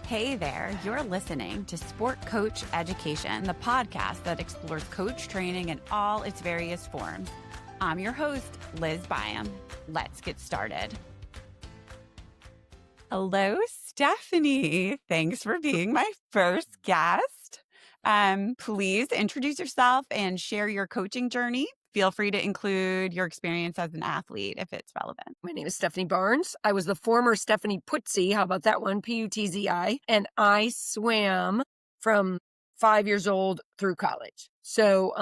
Hey there, you're listening to Sport Coach Education, the podcast that explores coach training in all its various forms. I'm your host, Liz Byam. Let's get started. Hello, Stephanie. Thanks for being my first guest. Please introduce yourself and share your coaching journey. Feel free to include your experience as an athlete if it's relevant. My name is Stephanie Barnes. I was the former Stephanie Putzi. How about that one? Putzi. And I swam from 5 years old through college. So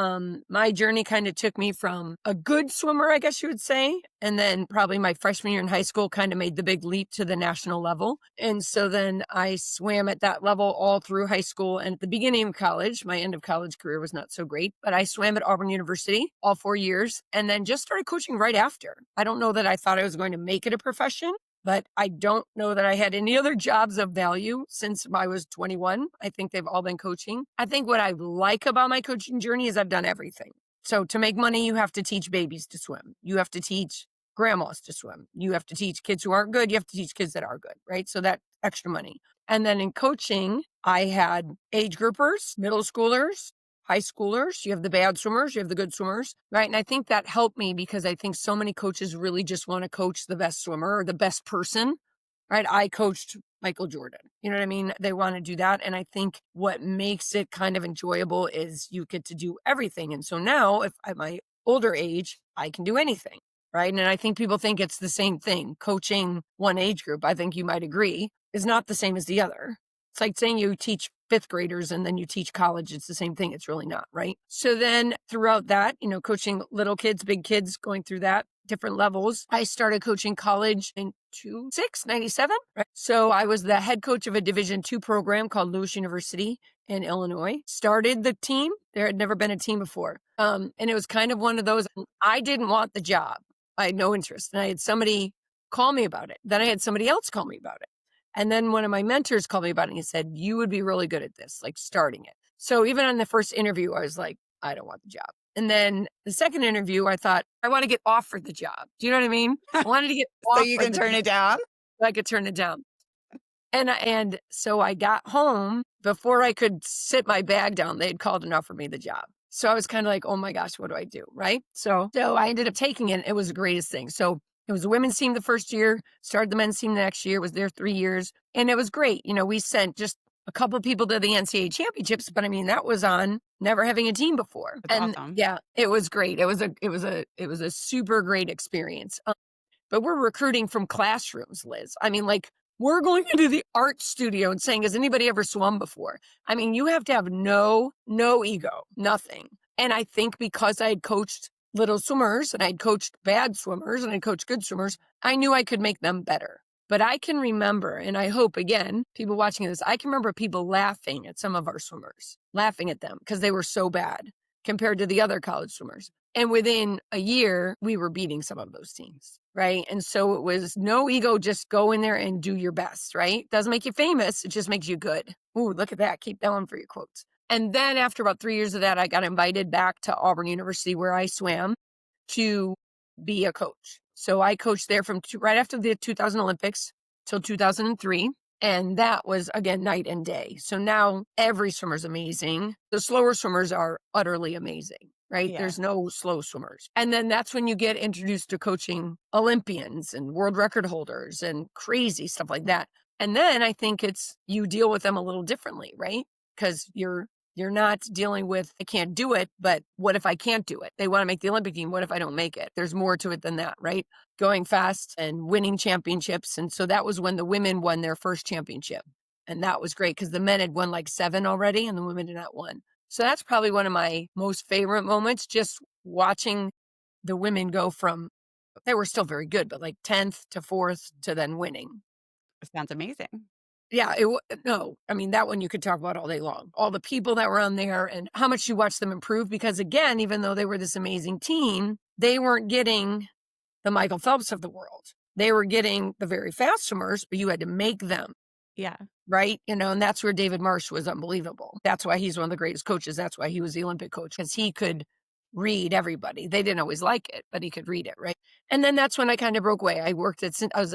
my journey kind of took me from a good swimmer, I guess you would say. And then probably my freshman year in high school kind of made the big leap to the national level. And so then I swam at that level all through high school. And at the beginning of college, my end of college career was not so great, but I swam at Auburn University all 4 years and then just started coaching right after. I don't know that I thought I was going to make it a profession, but I don't know that I had any other jobs of value since I was 21. I think they've all been coaching. I think what I like about my coaching journey is I've done everything. So to make money, you have to teach babies to swim. You have to teach grandmas to swim. You have to teach kids who aren't good. You have to teach kids that are good, right? So that extra money. And then in coaching, I had age groupers, middle schoolers, high schoolers. You have the bad swimmers, you have the good swimmers, right? And I think that helped me because I think so many coaches really just want to coach the best swimmer or the best person, right? I coached Michael Jordan. You know what I mean? They want to do that. And I think what makes it kind of enjoyable is you get to do everything. And so now, if at my older age, I can do anything, right? And I think people think it's the same thing. Coaching one age group, I think you might agree, is not the same as the other. It's like saying you teach fifth graders and then you teach college. It's the same thing. It's really not, right? So then throughout that, coaching little kids, big kids, going through that, different levels, I started coaching college in 97, right? So I was the head coach of a Division II program called Lewis University in Illinois. Started the team. There had never been a team before. And it was kind of one of those, I didn't want the job. I had no interest. And I had somebody call me about it. Then I had somebody else call me about it. And then one of my mentors called me about it and he said, you would be really good at this, like starting it. So even on the first interview, I was like, I don't want the job. And then the second interview, I thought, I want to get offered the job. Do you know what I mean? I wanted to get offered So you can turn it down? So I could turn it down. And so I got home before I could sit my bag down. They had called and offered me the job. So I was kind of like, oh my gosh, what do I do? Right. So I ended up taking it. It was the greatest thing. So it was the women's team the first year, started the men's team the next year, was there 3 years. And it was great. We sent just a couple of people to the NCAA championships, but I mean, that was on never having a team before. That's awesome. Yeah, it was great. It was a super great experience. But we're recruiting from classrooms, Liz. I mean, like we're going into the art studio and saying, has anybody ever swum before? I mean, you have to have no ego, nothing. And I think because I had coached little swimmers and I'd coached bad swimmers and I'd coached good swimmers, I knew I could make them better. But I can remember, and I hope, again, people watching this, I can remember people laughing at some of our swimmers, laughing at them because they were so bad compared to the other college swimmers. And within a year, we were beating some of those teams, right? And so it was no ego, just go in there and do your best, right? Doesn't make you famous, it just makes you good. Ooh, look at that. Keep that one for your quotes. And then after about 3 years of that, I got invited back to Auburn University where I swam to be a coach. So I coached there from right after the 2000 Olympics till 2003. And that was, again, night and day. So now every swimmer's amazing. The slower swimmers are utterly amazing, right? Yeah. There's no slow swimmers. And then that's when you get introduced to coaching Olympians and world record holders and crazy stuff like that. And then I think you deal with them a little differently, right? Because you're not dealing with, I can't do it, but what if I can't do it? They want to make the Olympic team. What if I don't make it? There's more to it than that, right? Going fast and winning championships. And so that was when the women won their first championship. And that was great because the men had won like 7 already and the women had not won. So that's probably one of my most favorite moments, just watching the women go from, they were still very good, but like 10th to 4th to then winning. It sounds amazing. Yeah, I mean, that one you could talk about all day long. All the people that were on there and how much you watched them improve. Because again, even though they were this amazing team, they weren't getting the Michael Phelps of the world. They were getting the very fast swimmers, but you had to make them. Yeah. Right? And that's where David Marsh was unbelievable. That's why he's one of the greatest coaches. That's why he was the Olympic coach, because he could read everybody. They didn't always like it, but he could read it, right? And then that's when I kind of broke away. I was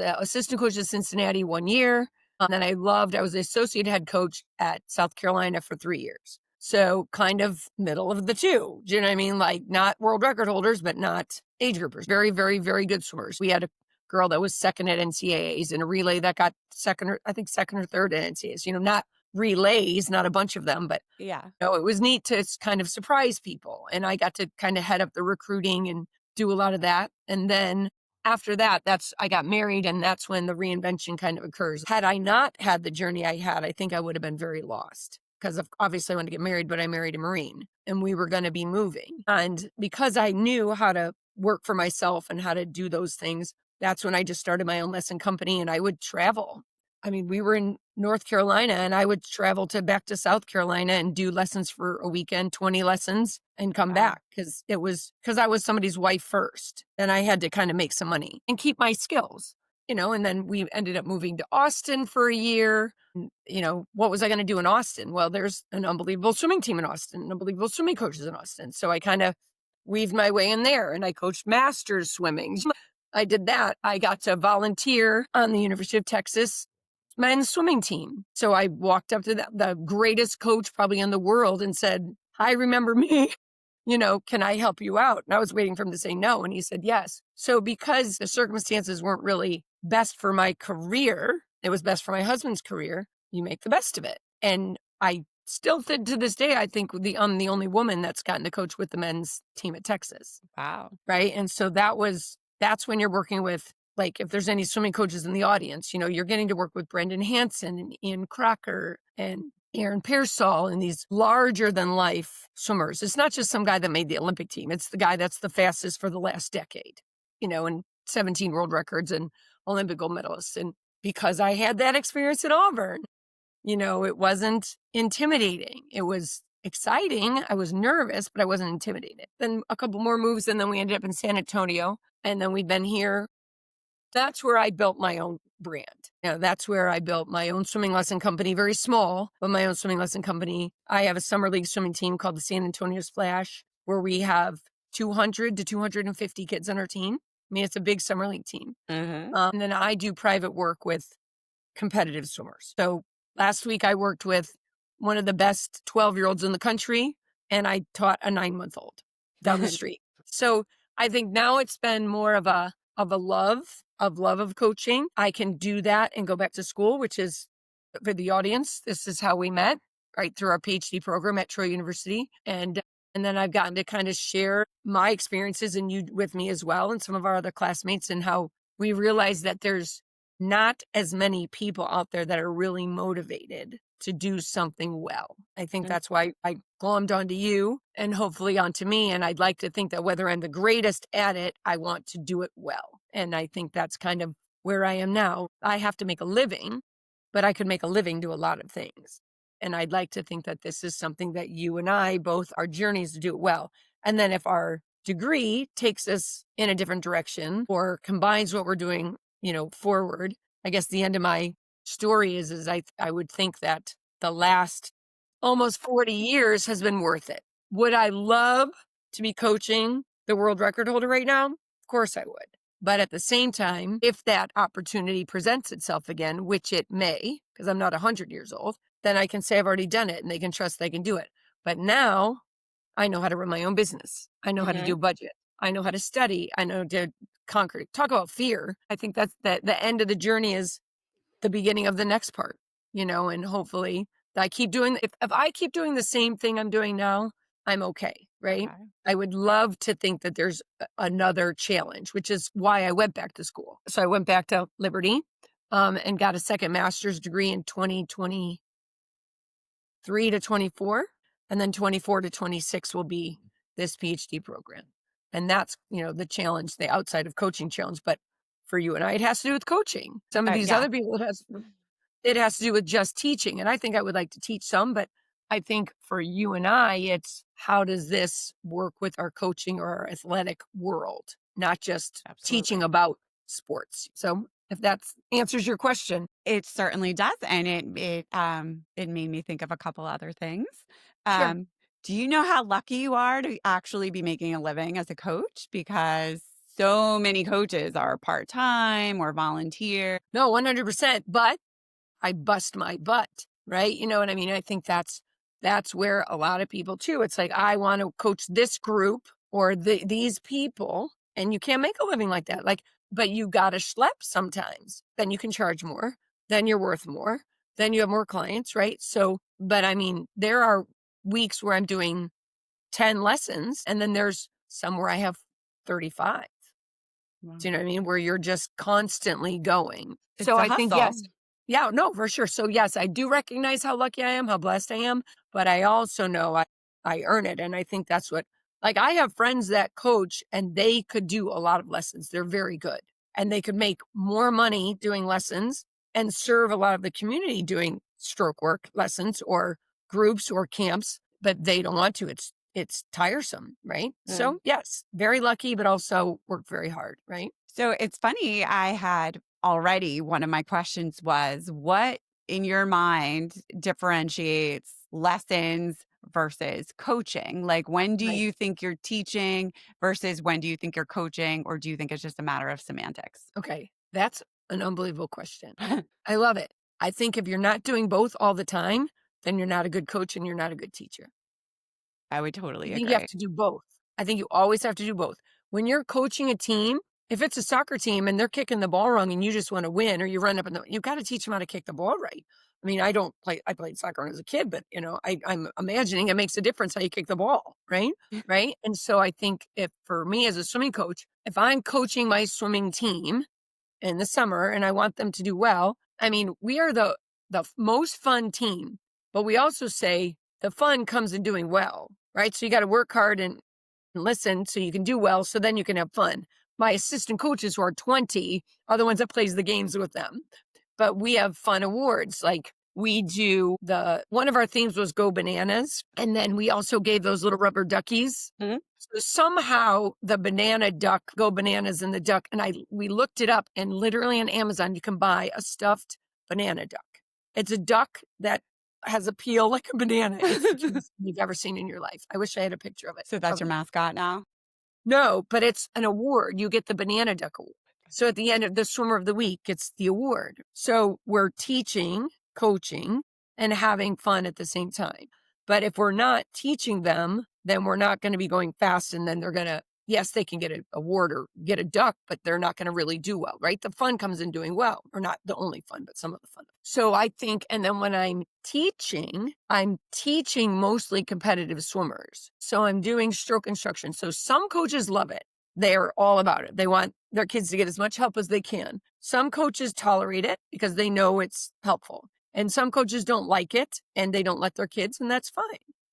an assistant coach at Cincinnati 1 year. Then I was the associate head coach at South Carolina for 3 years. So kind of middle of the two. Do you know what I mean? Like not world record holders, but not age groupers. Very, very, very good swimmers. We had a girl that was second at NCAAs and a relay that got second or third at NCAAs. Not relays, not a bunch of them, but Yeah. it was neat to kind of surprise people. And I got to kind of head up the recruiting and do a lot of that. And then after that, I got married, and that's when the reinvention kind of occurs. Had I not had the journey I had, I think I would have been very lost because obviously I wanted to get married, but I married a Marine and we were going to be moving. And because I knew how to work for myself and how to do those things, that's when I just started my own lesson company and I would travel. I mean, we were in North Carolina and I would travel back to South Carolina and do lessons for a weekend, 20 lessons and come Wow. back because I was somebody's wife first and I had to kind of make some money and keep my skills, and then we ended up moving to Austin for a year. What was I going to do in Austin? Well, there's an unbelievable swimming team in Austin, unbelievable swimming coaches in Austin. So I kind of weaved my way in there and I coached masters swimming. I did that. I got to volunteer on the University of Texas men's swimming team. So I walked up to the greatest coach probably in the world and said, "Hi, remember me? Can I help you out?" And I was waiting for him to say no. And he said yes. So because the circumstances weren't really best for my career, it was best for my husband's career. You make the best of it. And I still think to this day, I think I'm the only woman that's gotten to coach with the men's team at Texas. Wow. Right. And so that's when you're working with, like, if there's any swimming coaches in the audience, you're getting to work with Brendan Hansen and Ian Crocker and Aaron Pearsall and these larger than life swimmers. It's not just some guy that made the Olympic team. It's the guy that's the fastest for the last decade, and 17 world records and Olympic gold medalists. And because I had that experience at Auburn, it wasn't intimidating. It was exciting. I was nervous, but I wasn't intimidated. Then a couple more moves, and then we ended up in San Antonio. And then we've been here. That's where I built my own brand. That's where I built my own swimming lesson company, very small, but my own swimming lesson company. I have a summer league swimming team called the San Antonio Splash, where we have 200 to 250 kids on our team. I mean, it's a big summer league team. Mm-hmm. And then I do private work with competitive swimmers. So last week I worked with one of the best 12-year-olds in the country, and I taught a 9-month-old down the street. So I think now it's been more of a love of coaching. I can do that and go back to school, which is, for the audience, this is how we met, right through our PhD program at Troy University. And then I've gotten to kind of share my experiences and you with me as well, and some of our other classmates, and how we realize that there's not as many people out there that are really motivated to do something well. I think that's why I glommed onto you and hopefully onto me. And I'd like to think that whether I'm the greatest at it, I want to do it well. And I think that's kind of where I am now. I have to make a living, but I could make a living do a lot of things. And I'd like to think that this is something that you and I both, our journeys to do it well. And then if our degree takes us in a different direction or combines what we're doing, forward, I guess the end of my story is I would think that the last almost 40 years has been worth it. Would I love to be coaching the world record holder right now? Of course I would. But at the same time, if that opportunity presents itself again, which it may, because I'm not 100 years old, then I can say I've already done it and they can trust they can do it. But now I know how to run my own business. I know how to do a budget. I know how to study. I know to conquer. Talk about fear. I think that's the end of the journey is the beginning of the next part, and hopefully I keep doing, if I keep doing the same thing I'm doing now, I'm okay. Right. Okay. I would love to think that there's another challenge, which is why I went back to school. So I went back to Liberty, and got a second master's degree in 2023 to 24. And then 24 to 26 will be this PhD program. And that's, the challenge, the outside of coaching challenge. But for you and I, it has to do with coaching. Some of these Yeah. other people, it has to do with just teaching. And I think I would like to teach some, but I think for you and I, it's how does this work with our coaching or our athletic world, not just teaching Absolutely. about sports. So if that answers your question. It certainly does, and it made me think of a couple other things. Sure. Um, do you know how lucky you are to actually be making a living as a coach? Because so many coaches are part-time or volunteer. No, 100%. But I bust my butt, right? You know what I mean? I think that's where a lot of people too. It's like, I want to coach this group or these people, and you can't make a living like that. Like, but you got to schlep sometimes. Then you can charge more. Then you're worth more. Then you have more clients, right? So, but I mean, there are weeks where I'm doing 10 lessons, and then there's some where I have 35. Wow. Do you know what I mean? Where you're just constantly going. It's So a I think, hustle. yes. Yeah, no, for sure. So yes, I do recognize how lucky I am, how blessed I am, but I also know I earn it. And I think that's what, like, I have friends that coach and they could do a lot of lessons. They're very good and they could make more money doing lessons and serve a lot of the community doing stroke work lessons or groups or camps, but they don't want to. It's tiresome, right? Yeah. So yes, very lucky, but also work very hard, right? So it's funny, I had already one of my questions was what in your mind differentiates lessons versus coaching? Like when do Right. you think you're teaching versus when do you think you're coaching, or do you think it's just a matter of semantics? Okay. That's an unbelievable question. I love it. I think if you're not doing both all the time, then you're not a good coach and you're not a good teacher. I would I totally think you have agree. to do both. I think you always have to do both. When you're coaching a team, if it's a soccer team and they're kicking the ball wrong and you just want to win or you run up and you've got to teach them how to kick the ball right. I mean, I played soccer as a kid, but I'm imagining it makes a difference how you kick the ball, right? Right. And so I think if for me as a swimming coach, if I'm coaching my swimming team in the summer and I want them to do well, I mean, we are the most fun team, but we also say the fun comes in doing well, right? So you got to work hard and listen so you can do well so then you can have fun. My assistant coaches who are 20 are the ones that plays the games with them. But we have fun awards. Like we do one of our themes was go bananas. And then we also gave those little rubber duckies. Mhm. So somehow the banana duck, go bananas and the duck. And we looked it up and literally on Amazon, you can buy a stuffed banana duck. It's a duck that has a peel like a banana. It's the cutest thing you've ever seen in your life. I wish I had a picture of it. So that's your mascot now? No, but it's an award. You get the banana duck award. So at the end of the swimmer of the week, it's the award. So we're teaching, coaching, and having fun at the same time. But if we're not teaching them, then we're not going to be going fast. And then they're going to, yes, they can get an award or get a duck, but they're not going to really do well, right? The fun comes in doing well, or not the only fun, but some of the fun. So I think, and then when I'm teaching mostly competitive swimmers. So I'm doing stroke instruction. So some coaches love it. They're all about it. They want their kids to get as much help as they can. Some coaches tolerate it because they know it's helpful. And some coaches don't like it and they don't let their kids, and that's fine.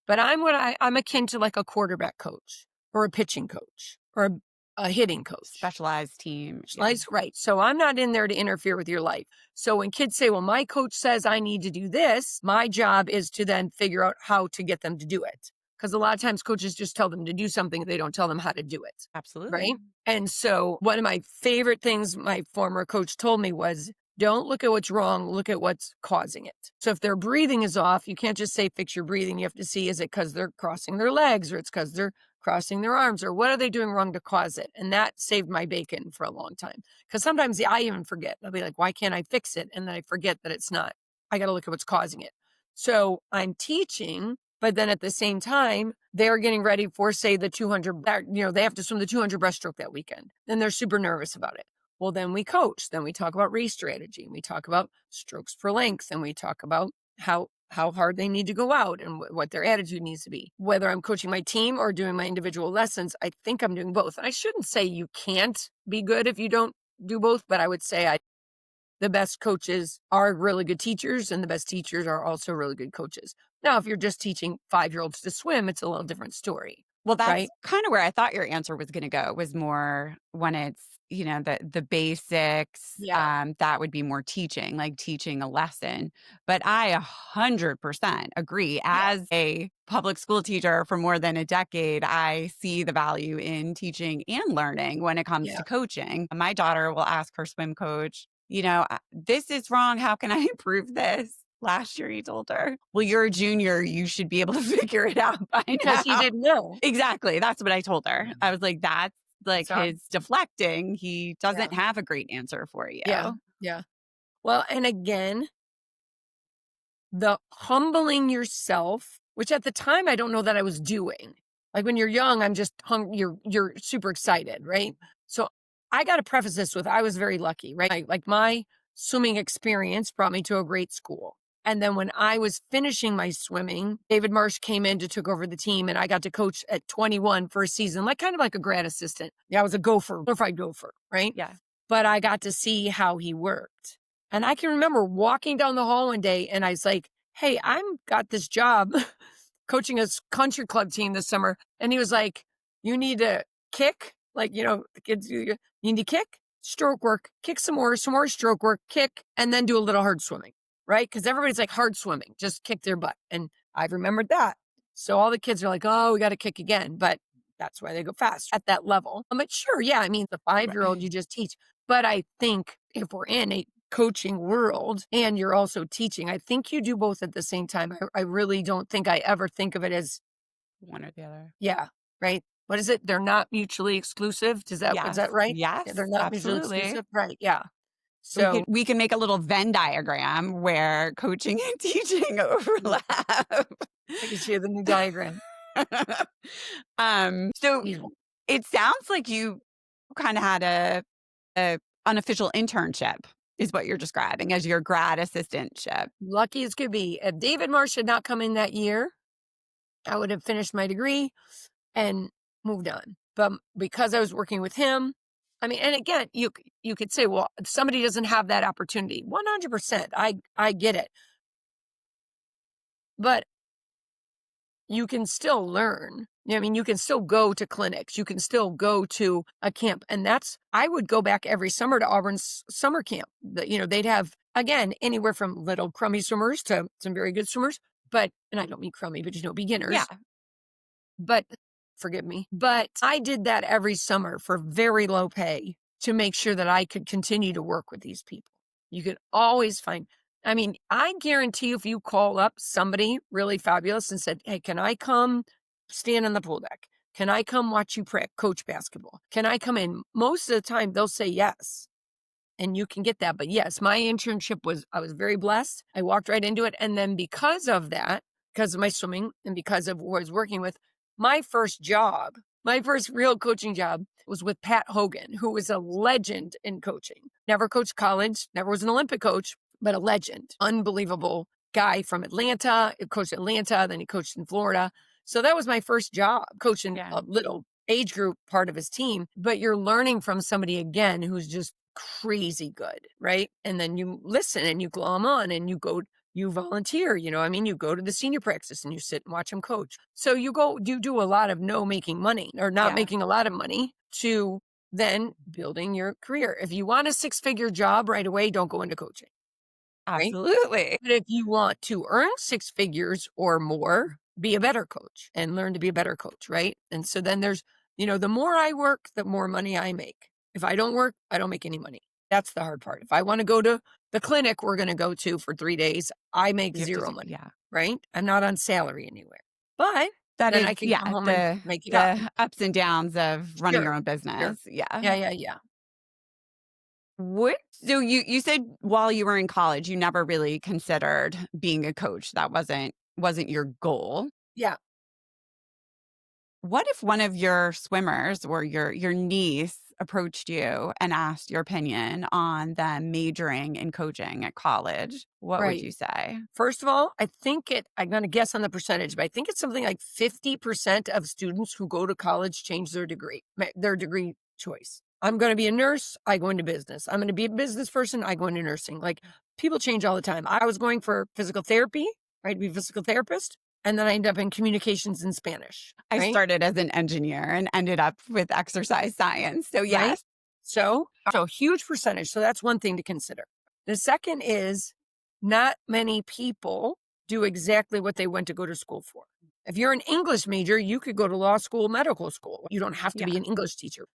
But I'm akin to like a quarterback coach or a pitching coach or a hitting coach. Specialized team. Yeah. Slice right. So I'm not in there to interfere with your life. So when kids say, well, my coach says I need to do this, my job is to then figure out how to get them to do it. Because a lot of times coaches just tell them to do something, they don't tell them how to do it. Absolutely. Right. And so one of my favorite things my former coach told me was, don't look at what's wrong, look at what's causing it. So if their breathing is off, you can't just say fix your breathing. You have to see, is it because they're crossing their legs or it's because they're crossing their arms or what are they doing wrong to cause it? And that saved my bacon for a long time. Because sometimes I even forget. I'll be like, why can't I fix it? And then I forget that it's not. I got to look at what's causing it. So I'm teaching, but then at the same time, they're getting ready for, say, the 200, they have to swim the 200 breaststroke that weekend. Then they're super nervous about it. Well, then we coach. Then we talk about race strategy. And we talk about strokes per length. And we talk about how hard they need to go out and what their attitude needs to be. Whether I'm coaching my team or doing my individual lessons, I think I'm doing both. And I shouldn't say you can't be good if you don't do both, but I would say the best coaches are really good teachers and the best teachers are also really good coaches. Now, if you're just teaching 5-year-olds to swim, it's a little different story, Well, that's right? kind of where I thought your answer was going to go, was more when it's, the basics, Yeah. that would be more teaching, like teaching a lesson. But I 100% agree. Yeah. As a public school teacher for more than a decade, I see the value in teaching and learning when it comes Yeah. to coaching. My daughter will ask her swim coach, this is wrong. How can I improve this? Last year, he told her, well, you're a junior. You should be able to figure it out by Because he now. didn't know. Exactly. That's what I told her. Yeah. I was like, that's like It's hard. his deflecting. He Yeah. doesn't have a great answer for you. Yeah. Yeah. Well, and again, the humbling yourself, which at the time I don't know that I was doing. Like when you're young, I'm just you're super excited, right? So I got to preface this with I was very lucky, right? Like my swimming experience brought me to a great school. And then when I was finishing my swimming, David Marsh came in to took over the team and I got to coach at 21 for a season, like kind of like a grad assistant. Yeah, I was a gopher, glorified gopher, right? Yeah. But I got to see how he worked. And I can remember walking down the hall one day and I was like, hey, I'm got this job coaching a country club team this summer. And he was like, you need to kick, like, the kids, you need to kick, stroke work, kick some more stroke work, kick, and then do a little hard swimming, right? Because everybody's like hard swimming, just kick their butt. And I remembered that. So all the kids are like, oh, we got to kick again. But that's why they go fast at that level. But sure, yeah, I mean, the 5-year-old you Right. just teach. But I think if we're in a coaching world and you're also teaching, I think you do both at the same time. I really don't think I ever think of it as, One or the other. yeah, right. What is it? They're not mutually exclusive. Is that Yes. right? Yeah, they're Yes, not mutually absolutely. exclusive. Right. Yeah. We So can we can make a little Venn diagram where coaching and teaching yeah, overlap. I can share the new diagram. So You know, it sounds like you kinda had a unofficial internship is what you're describing as your grad assistantship. lucky as could be. If David Marsh had not come in that year, I would have finished my degree and moved on. But because I was working with him, I mean, and again, you could say, well, if somebody doesn't have that opportunity. 100%. I get it. But you can still learn. I mean, you can still go to clinics. You can still go to a camp. And I would go back every summer to Auburn's summer camp. They'd have, again, anywhere from little crummy swimmers to some very good swimmers. And I don't mean crummy, but Yeah, beginners. But forgive me. But I did that every summer for very low pay to make sure that I could continue to work with these people. You could always find, I mean, I guarantee you, if you call up somebody really fabulous and said, hey, can I come stand on the pool deck? Can I come watch you coach basketball? Can I come in? Most of the time, they'll say yes. And you can get that. But yes, my internship I was very blessed. I walked right into it. And then because of that, because of my swimming and because of who I was working with, my first real coaching job was with Pat Hogan, who was a legend in coaching. Never coached college, never was an Olympic coach, but a legend. Unbelievable guy from Atlanta. He coached Atlanta, then he coached in Florida. So that was my first job, coaching yeah, a little age group part of his team. But you're learning from somebody again who's just crazy good, right? And then you listen and you glom on and you volunteer, I mean, you go to the senior practice and you sit and watch them coach. So you do a lot of no making money or not yeah, making a lot of money to then building your career. If you want a 6-figure job right away, don't go into coaching, right? absolutely. But if you want to earn 6 figures or more, be a better coach and learn to be a better coach, right? And so then there's, the more I work, the more money I make. If I don't work, I don't make any money. That's the hard part. If I want to go to the clinic we're going to go to for 3 days, I make You have to zero do money, yeah. right? I'm not on salary anywhere. But That then is I can come yeah, home and the make it up. the ups and downs of running Sure. your own Sure. business. Yeah. Yeah, yeah, yeah. What so you said while you were in college, you never really considered being a coach. That wasn't your goal. Yeah, What if one of your swimmers or your niece approached you and asked your opinion on them majoring in coaching at college? What would right. you say? First of all, I'm going to guess on the percentage, but I think it's something like 50% of students who go to college change their degree choice. I'm going to be a nurse, I go into business. I'm going to be a business person, I go into nursing. Like people change all the time. I was going for physical therapy, right, to be a physical therapist, and then I ended up in communications and Spanish, I right? started as an engineer and ended up with exercise science. So Right? yes. So a huge percentage. So that's one thing to consider. The second is not many people do exactly what they went to go to school for. If you're an English major, you could go to law school, medical school. You don't have to Yeah. be an English teacher.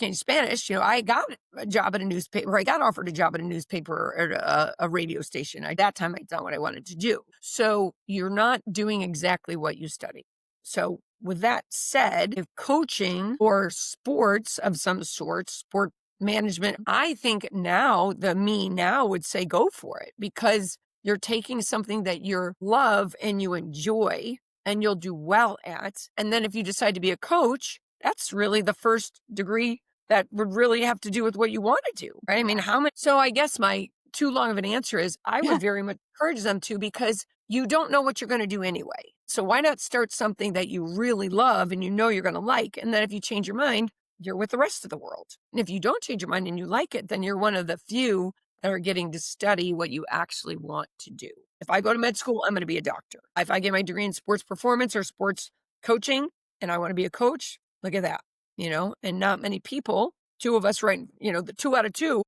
In Spanish, I got a job at a newspaper. I got offered a job at a newspaper or at a radio station. At that time, I thought what I wanted to do. So you're not doing exactly what you study. So with that said, if coaching or sports of some sort, sport management, I think now the me now would say go for it because You're taking something that you love and you enjoy and you'll do well at. And then if you decide to be a coach, that's really the first degree that would really have to do with what you want to do, right? I mean, how much? So I guess my too long of an answer is I Yeah. would very much encourage them to, because you don't know what you're going to do anyway. So why not start something that you really love and you know you're going to like? And then if you change your mind, you're with the rest of the world. And if you don't change your mind and you like it, then you're one of the few that are getting to study what you actually want to do. If I go to med school, I'm going to be a doctor. If I get my degree in sports performance or sports coaching and I want to be a coach, look at that, and not many people, two of us, right? The two out of two,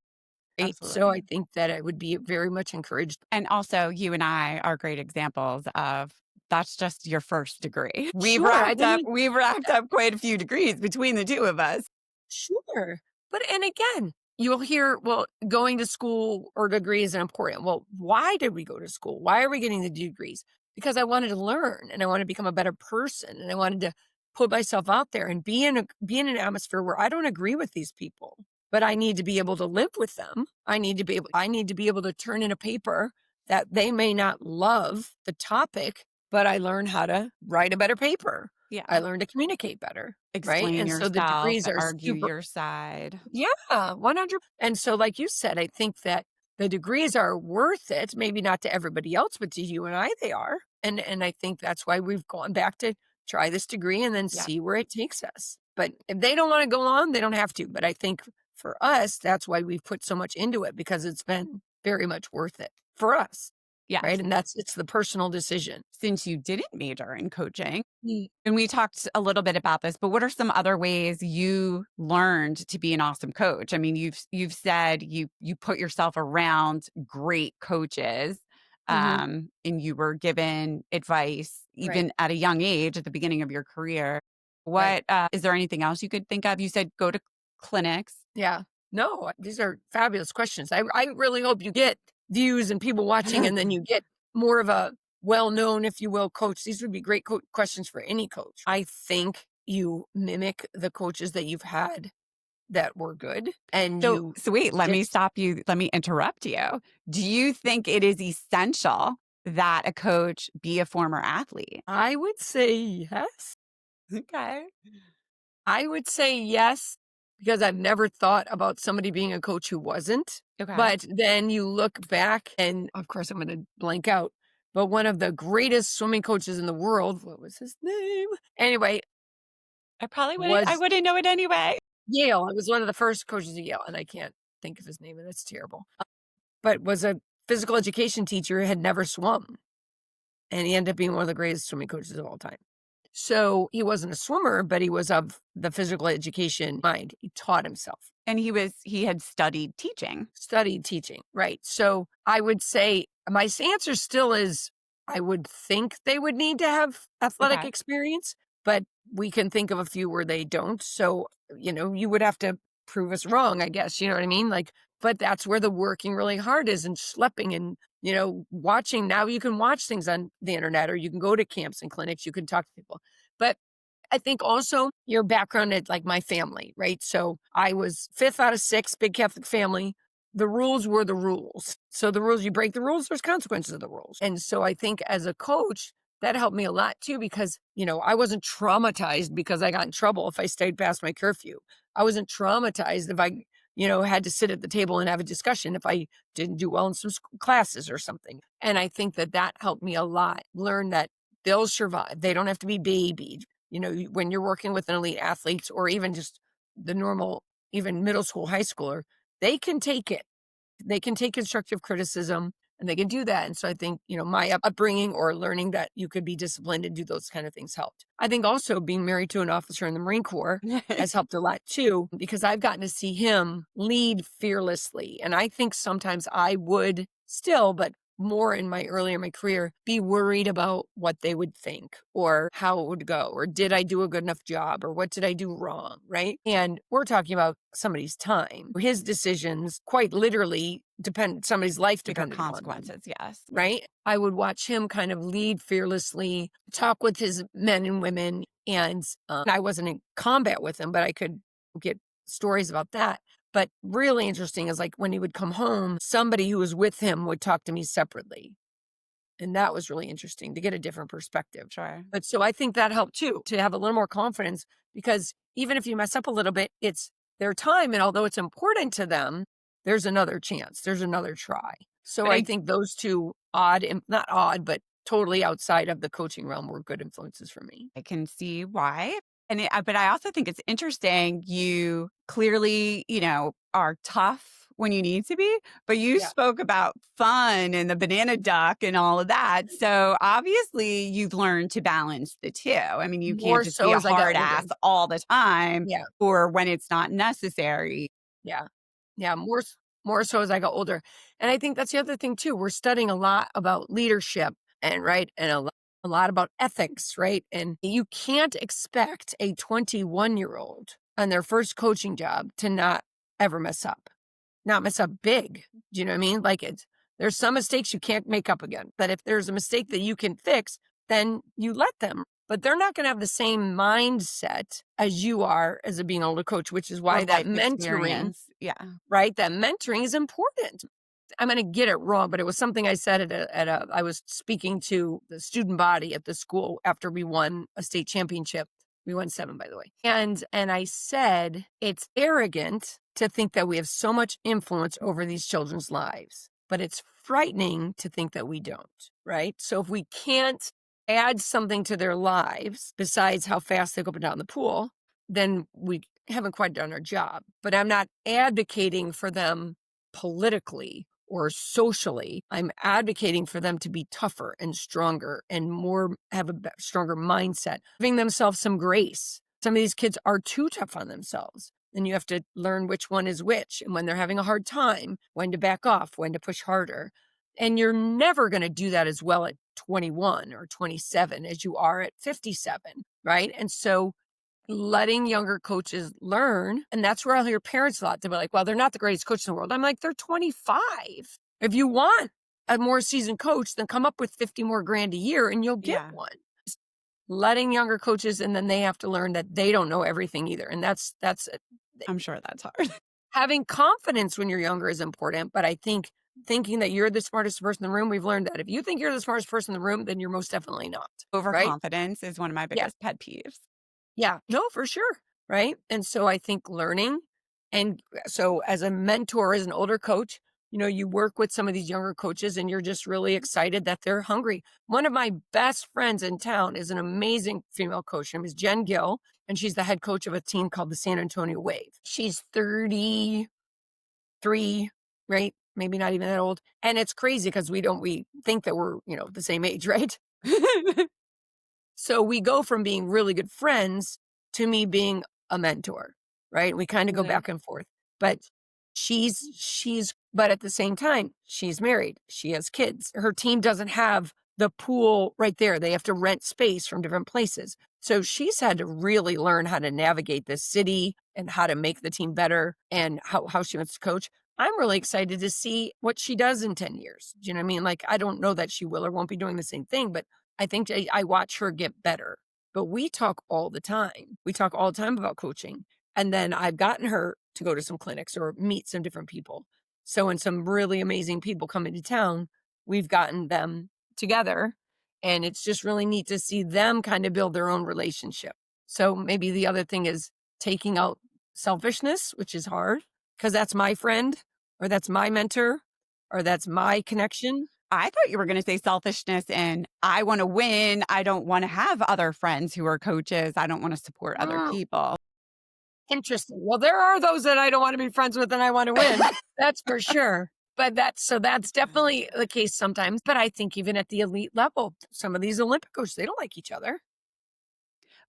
right? So I Absolutely. think that I would be very much encouraged. And also, you and I are great examples of that's just your first degree. We've Sure. I racked didn't up even, we've racked up quite a few degrees between the 2 of us. sure. And again, you'll hear, well, going to school or degree is important. Well, why did we go to school? Why are we getting the degrees? Because I wanted to learn and I wanted to become a better person and I wanted to put myself out there and be in an atmosphere where I don't agree with these people, but I need to be able to live with them. I need to be able to turn in a paper that they may not love the topic, but I learn how to write a better paper. I Yeah. learn to communicate better. Right? Explain And so the yourself, degrees are argue super. your side. Yeah, 100. And so like you said, I think that the degrees are worth it, maybe not to everybody else, but to you and I, they are. And I think that's why we've gone back to try this degree and then Yeah. see where it takes us. But if they don't want to go on, they don't have to. But I think for us, that's why we've put so much into it, because it's been very much worth it for us. Right. Yes. And it's the personal decision. Since you didn't major in coaching, Mm. and we talked a little bit about this, but what are some other ways you learned to be an awesome coach? I mean, you've said you put yourself around great coaches, Hmm. and you were given advice Right. even at a young age at the beginning of your career. Right. What is there anything else you could think of? You said go to clinics. Yeah. No, these are fabulous questions. I really hope you get views and people watching, and then you get more of a well-known, if you will, coach. These would be great questions for any coach. I think you mimic the coaches that you've had that were good, and So, you so wait, let get, me stop you. Let me interrupt you. Do you think it is essential that a coach be a former athlete? I would say yes. Okay. I would say yes, because I've never thought about somebody being a coach who wasn't. Okay. But then you look back, and of course, I'm going to blank out. But one of the greatest swimming coaches in the world, what was his name? Anyway, I was wouldn't know it anyway. Yale. It was one of the first coaches at Yale, and I can't think of his name, and that's terrible. But was a physical education teacher, had never swum, and he ended up being one of the greatest swimming coaches of all time. So he wasn't a swimmer, but he was of the physical education mind. He taught himself, And he had studied teaching. studied teaching. Right. So I would say my answer still is I would think they would need to have athletic Okay. experience, but we can think of a few where they don't. So, you would have to prove us wrong, I guess. You know what I mean? Like, but that's where the working really hard is, and schlepping and, watching. Now you can watch things on the internet, or you can go to camps and clinics, you can talk to people. But I think also your background at, like, my family, right? So I was fifth out of six, big Catholic family. The rules were the rules. So the rules, you break the rules, there's consequences of the rules. And so I think as a coach, that helped me a lot too, because, I wasn't traumatized because I got in trouble if I stayed past my curfew. I wasn't traumatized if I, had to sit at the table and have a discussion if I didn't do well in some classes or something. And I think that helped me a lot. Learn that they'll survive. They don't have to be babied. When you're working with an elite athletes, or even just the normal, even middle school, high schooler, they can take it. They can take constructive criticism, and they can do that. And so I think, my upbringing or learning that you could be disciplined and do those kind of things helped. I think also being married to an officer in the Marine Corps has helped a lot too, because I've gotten to see him lead fearlessly. And I think sometimes I would still, but more in earlier in my career, be worried about what they would think, or how it would go, or did I do a good enough job, or what did I do wrong, right? And we're talking about somebody's time. His decisions quite literally somebody's life Bigger depended upon them, consequences, yes. right? I would watch him kind of lead fearlessly, talk with his men and women, and I wasn't in combat with him, but I could get stories about that. But really interesting is, like, when he would come home, somebody who was with him would talk to me separately. And that was really interesting to get a different perspective. Sure. But so I think that helped too, to have a little more confidence because even if you mess up a little bit, it's their time. And although it's important to them, there's another chance, there's another try. So But I I think those two odd, and not odd, but totally outside of the coaching realm were good influences for me. I can see why. But I also think it's interesting. You clearly, are tough when you need to be, but you Yeah. spoke about fun and the banana duck and all of that. So obviously you've learned to balance the two. I mean, you can't More just be so a as I got hard older. ass all the time Yeah. or when it's not necessary. Yeah. Yeah, more so as I got older. And I think that's the other thing too. We're studying a lot about leadership and right and a lot about ethics, right? And you can't expect a 21-year-old on their first coaching job to not ever mess up. Not mess up big. Do you know what I mean? Like there's some mistakes you can't make up again. But if there's a mistake that you can fix, then you let them. But they're not going to have the same mindset as you are as a being older coach, which is Or why that life mentoring, experience. Yeah. right? That mentoring is important. I'm going to get it wrong, but it was something I said I was speaking to the student body at the school after we won a state championship. We won 7, by the way. And I said, it's arrogant to think that we have so much influence over these children's lives, but it's frightening to think that we don't, right? So if we can't add something to their lives besides how fast they go up and down the pool, then we haven't quite done our job. But I'm not advocating for them politically or socially. I'm advocating for them to be tougher and stronger and more have a stronger mindset, giving themselves some grace. Some of these kids are too tough on themselves. And you have to learn which one is which. And when they're having a hard time, when to back off, when to push harder. And you're never going to do that as well at 21 or 27 as you are at 57, right? And so letting younger coaches learn. And that's where I'll hear parents a lot. They'll be like, well, they're not the greatest coach in the world. I'm like, they're 25. If you want a more seasoned coach, then come up with 50 more grand a year and you'll get Yeah. one. Letting younger coaches, and then they have to learn that they don't know everything either. And that's I'm sure that's hard. having confidence when you're younger is important. But I think thinking that you're the smartest person in the room, we've learned that if you think you're the smartest person in the room, then you're most definitely not. Right? Overconfidence is one of my Yeah. biggest pet peeves. Yeah, no, for sure. Right. And so I think learning. And so as a mentor, as an older coach, you work with some of these younger coaches and you're just really excited that they're hungry. One of my best friends in town is an amazing female coach. Her name is Jen Gill, and she's the head coach of a team called the San Antonio Wave. She's 33, right? Maybe not even that old. And it's crazy because we think that we're, the same age, right? So we go from being really good friends to me being a mentor, right? We kind of go Like, back and forth. But but at the same time, she's married. She has kids. Her team doesn't have the pool right there. They have to rent space from different places. So she's had to really learn how to navigate this city and how to make the team better and how she wants to coach. I'm really excited to see what she does in 10 years. Do you know what I mean? Like, I don't know that she will or won't be doing the same thing, but I think I watch her get better. But we talk all the time. We talk all the time about coaching. And then I've gotten her to go to some clinics or meet some different people. So when some really amazing people come into town, we've gotten them together. And it's just really neat to see them kind of build their own relationship. So maybe the other thing is taking out selfishness, which is hard because that's my friend or that's my mentor or that's my connection. I thought you were going to say selfishness and I want to win. I don't want to have other friends who are coaches. I don't want to support other Mm, people. interesting. Well, there are those that I don't want to be friends with and I want to win. That's for sure. But that's definitely the case sometimes. But I think even at the elite level, some of these Olympic coaches, they don't like each other.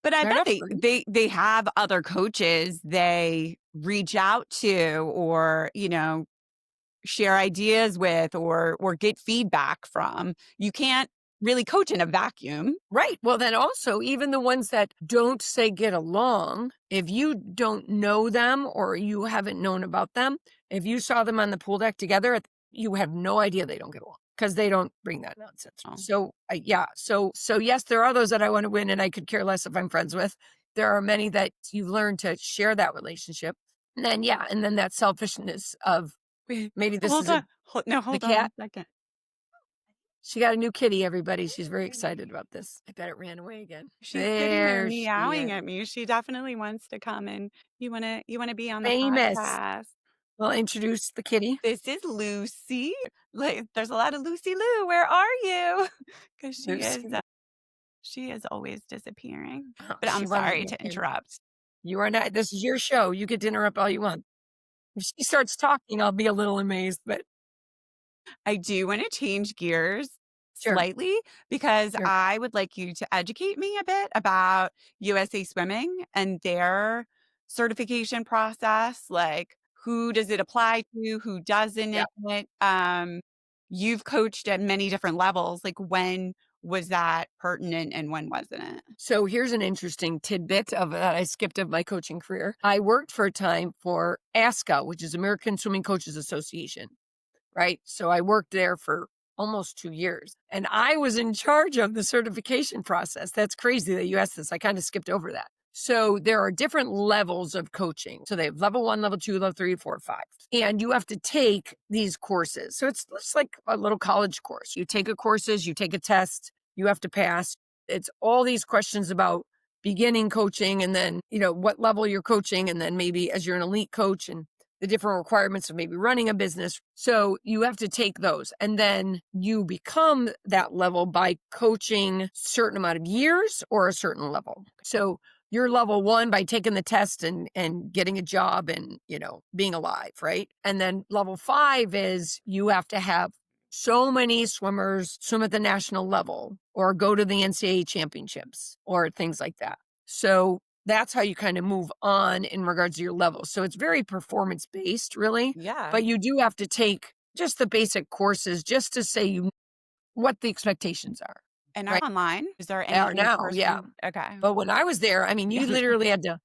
But I They're bet not they friends. they they have other coaches they reach out to or, share ideas with or get feedback from. You can't really coach in a vacuum. Right. Well, then also, even the ones that don't say get along, if you don't know them or you haven't known about them, if you saw them on the pool deck together, you have no idea they don't get along because they don't bring that nonsense. Oh. So, yeah. So yes, there are those that I want to win and I could care less if I'm friends with. There are many that you learn to share that relationship. And then, yeah. And then that selfishness of Wait, maybe this hold is on. the Hold on a cat. second. She got a new kitty, everybody. She's very excited about this. I bet it ran away again. She's sitting there There she meowing is. at me. She definitely wants to come and you wanna be on the Famous. podcast. Well, introduce the kitty. This is Lucy. Like, there's a lot of Lucy Lou. Where are you? Because Lucy. she is always disappearing. Oh, But I'm she wanted to sorry get to in. interrupt. You are not. This is your show. You get to interrupt all you want. If she starts talking, I'll be a little amazed, but I do want to change gears sure, slightly because sure. I would like you to educate me a bit about USA Swimming and their certification process. Like, who does it apply to? Who doesn't Yeah. it? You've coached at many different levels. Like, when was that pertinent and when wasn't it? So here's an interesting tidbit of that I skipped of my coaching career. I worked for a time for ASCA, which is American Swimming Coaches Association, right? So I worked there for almost 2 years and I was in charge of the certification process. That's crazy that you asked this. I kind of skipped over that. So there are different levels of coaching. So they have level 1, level 2, level 3, 4, 5. And you have to take these courses. So it's like a little college course. You take a courses, you take a test, you have to pass. It's all these questions about beginning coaching and then, what level you're coaching and then maybe as you're an elite coach and the different requirements of maybe running a business. So you have to take those and then you become that level by coaching certain amount of years or a certain level. So you're level 1 by taking the test and getting a job and, being alive, right? And then level 5 is you have to have so many swimmers swim at the national level or go to the NCAA championships or things like that. So that's how you kind of move on in regards to your level. So it's very performance based, really. Yeah. But you do have to take just the basic courses just to say what the expectations are, And are right? online? Is there They any are now, yeah. in-person? Okay. But when I was there, I mean, you Yeah. literally had to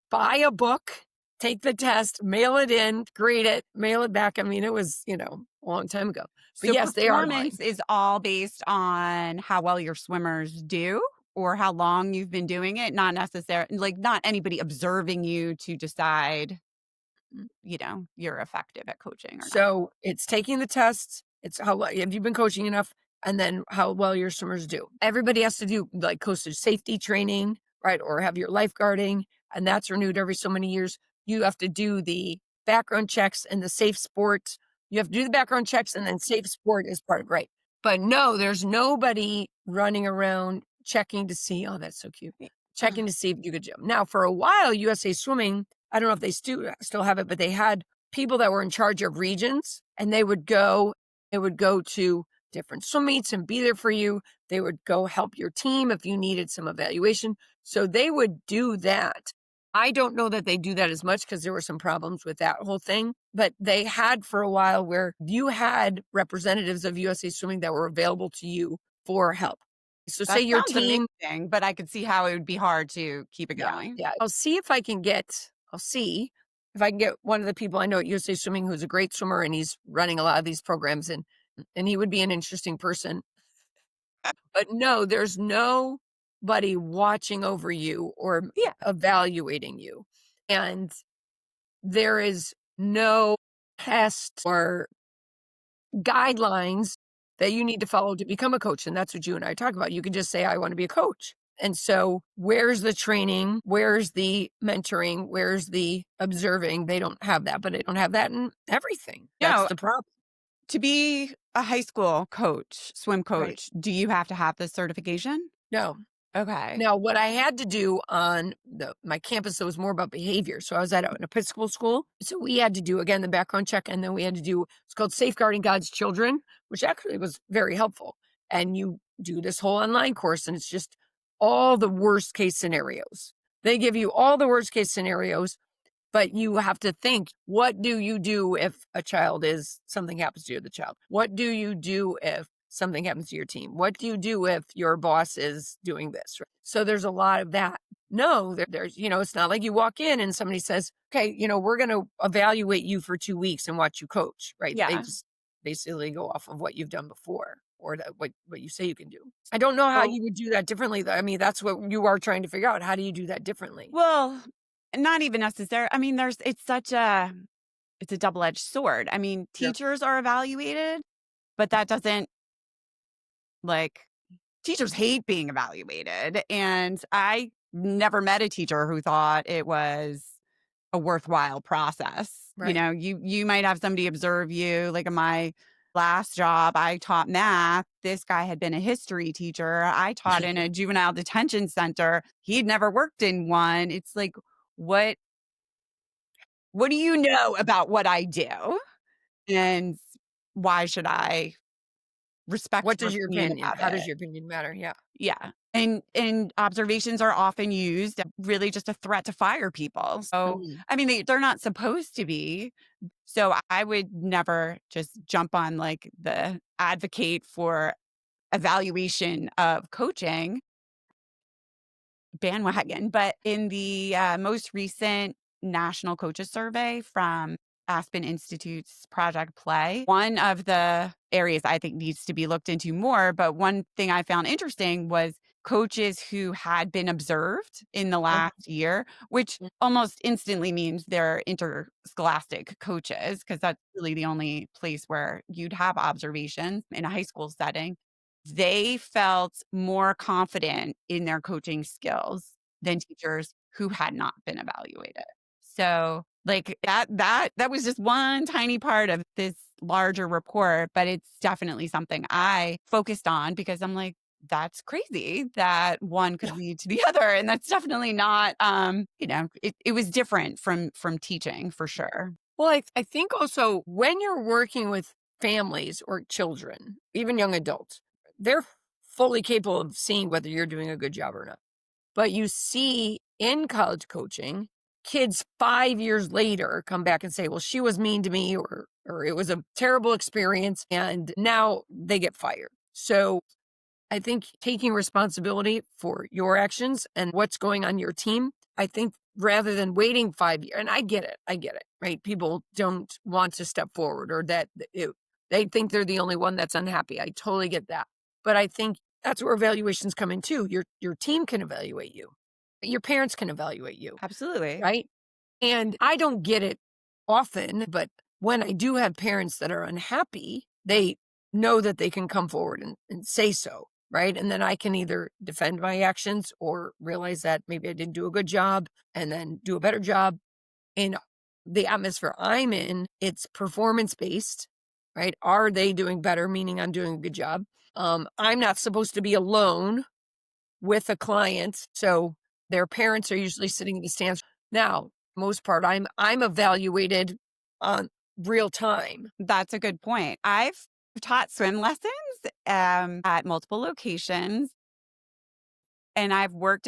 buy a book, take the test, mail it in, grade it, mail it back. I mean, it was, a long time ago. But So yes, they are online. performance is all based on how well your swimmers do or how long you've been doing it, not necessarily like not anybody observing you to decide, you're effective at coaching or not. So it's taking the tests. It's have you been coaching enough, and then how well your swimmers do. Everybody has to do like coastal safety training, right, or have your lifeguarding, and that's renewed every so many years. You have to do the background checks and the safe sport. You have to do the background checks, and then safe sport is part of right. But no, there's nobody running around checking to see. Oh, that's so cute. Checking to see if you could jump. Now, for a while, USA Swimming. I don't know if they still have it, but they had people that were in charge of regions and it would go to different swim meets and be there for you. They would go help your team if you needed some evaluation. So they would do that. I don't know that they do that as much because there were some problems with that whole thing, but they had for a while where you had representatives of USA Swimming that were available to you for help. So say That your sounds team. amazing, but I could see how it would be hard to keep it Yeah, going. yeah. I'll see if I can get one of the people I know at USA Swimming who's a great swimmer and he's running a lot of these programs and he would be an interesting person. But no, there's nobody watching over you or Yeah. evaluating you. And there is no test or guidelines that you need to follow to become a coach. And that's what you and I talk about. You can just say, I want to be a coach. And so, where's the training? Where's the mentoring? Where's the observing? They don't have that, but they don't have that in everything. That's No, the problem. to be a high school coach, swim Right. coach, do you have to have this certification? No. Okay. Now, what I had to do on my campus that was more about behavior. So I was at an Episcopal school. So we had to do again the background check, and then we had to do it's called Safeguarding God's Children, which actually was very helpful. And you do this whole online course, and it's just all the worst case scenarios. They give you all the worst case scenarios, but you have to think, what do you do if something happens to the child? What do you do if something happens to your team? What do you do if your boss is doing this? So there's a lot of that. No, there's, it's not like you walk in and somebody says, okay, we're going to evaluate you for 2 weeks and watch you coach, right? They Yeah. just basically go off of what you've done before or what you say you can do. I don't know how Oh, you would do that differently. Though. I mean, that's what you are trying to figure out. How do you do that differently? well, not even necessary. I mean, it's a double-edged sword. I mean, Sure. teachers are evaluated, but that doesn't Like, teachers hate being evaluated, and I never met a teacher who thought it was a worthwhile process. You Right. know, you might have somebody observe you. Like in my last job, I taught math. This guy had been a history teacher. I taught in a juvenile detention center. He'd never worked in one. It's like, what what do you know about what I do? And why should I respect What your does your opinion opinion about how it? does your opinion matter? Yeah. Yeah. And observations are often used really just a threat to fire people. So, Mhm. I mean, they're not supposed to be. So I would never just jump on like the advocate for evaluation of coaching bandwagon. But in the most recent national coaches survey from Aspen Institute's Project Play, one of the areas I think needs to be looked into more. But one thing I found interesting was coaches who had been observed in the Uh, last year, which mm, almost instantly means they're interscholastic coaches, because that's really the only place where you'd have observations in a high school setting. They felt more confident in their coaching skills than teachers who had not been evaluated. So, like, that was just one tiny part of this larger report, but it's definitely something I focused on because I'm like, "That's crazy that one could lead to the other," and that's definitely not, it was different from teaching for sure. Well, I think also when you're working with families or children, even young adults, they're fully capable of seeing whether you're doing a good job or not. But you see in college coaching, kids 5 years later come back and say, "Well, she was mean to me," or "It was a terrible experience," and now they get fired. So I think taking responsibility for your actions and what's going on your team, I think rather than waiting 5 years, and I get it, right? People don't want to step forward or that they think they're the only one that's unhappy. I totally get that. But I think that's where evaluations come in too. Your team can evaluate you. Your parents can evaluate you, Absolutely. right? And I don't get it often, but when I do have parents that are unhappy, they know that they can come forward and say so, right? And then I can either defend my actions or realize that maybe I didn't do a good job and then do a better job. In the atmosphere I'm in, it's performance based, right? Are they doing better? Meaning I'm doing a good job. I'm not supposed to be alone with a client, so their parents are usually sitting in the stands. Now, most part, I'm evaluated on real time. That's a good point. I've taught swim lessons, at multiple locations, and I worked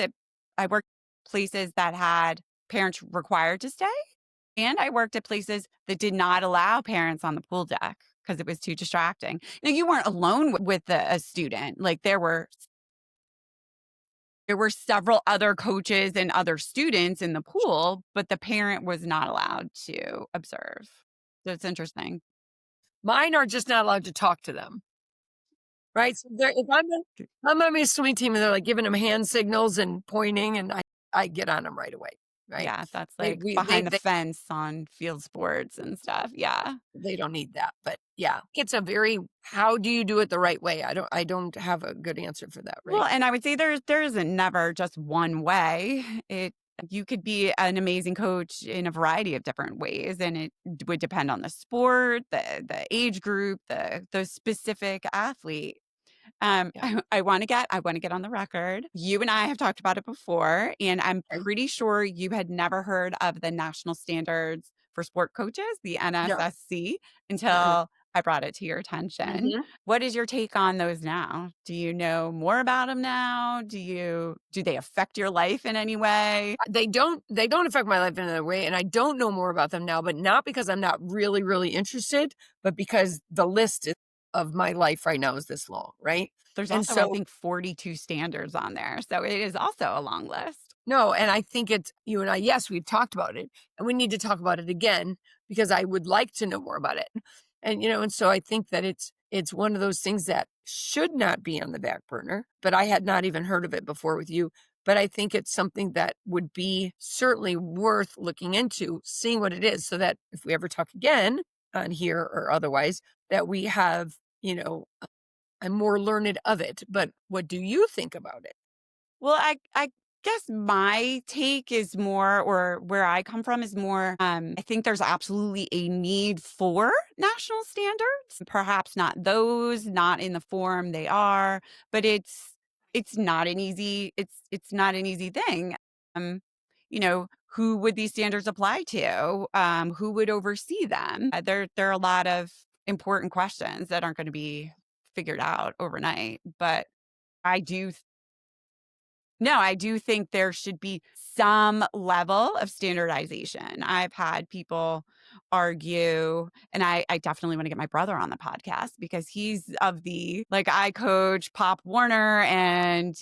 places that had parents required to stay, and I worked at places that did not allow parents on the pool deck because it was too distracting. Now, you weren't alone with a student, like, there were several other coaches and other students in the pool, but the parent was not allowed to observe. So it's interesting. Mine are just not allowed to talk to them, right? So if I'm on my swimming team and they're like giving them hand signals and pointing, and I get on them right away, right? Yeah, that's They like we behind the fence on field sports and stuff. Yeah. they don't need that, but yeah, it's a very how do you do it the right way? I don't have a good answer for that, Well, right? and I would say there isn't never just one way. It You could be an amazing coach in a variety of different ways, and it would depend on the sport, the age group, the specific athlete. Yeah. I want to get on the record. You and I have talked about it before, and I'm Okay. pretty sure you had never heard of the national standards for sport coaches, the No. NSSC, Mm-mm. until I brought it to your attention. Mhm. What is your take on those now? Do you know more about them now? Do they affect your life in any way? They don't affect my life in another way, and I don't know more about them now, but not because I'm not really, really interested, but because the list of my life right now is this long, right? There's And also, I so think, 42 standards on there, so it is also a long list. no, and I think it's you and I, yes, we've talked about it, and we need to talk about it again because I would like to know more about it. And so I think that it's one of those things that should not be on the back burner, but I had not even heard of it before with you. But I think it's something that would be certainly worth looking into, seeing what it is, so that if we ever talk again on here or otherwise, that we have, I'm more learned of it, but what do you think about it? Well, I guess my take is more, or where I come from is more, I think there's absolutely a need for national standards. Perhaps not those, not in the form they are, but it's not an easy thing. Um, who would these standards apply to? Who would oversee them? There are a lot of important questions that aren't going to be figured out overnight, but I do no, I do think there should be some level of standardization. I've had people argue, and I definitely want to get my brother on the podcast because he's of the, like, I coach Pop Warner and,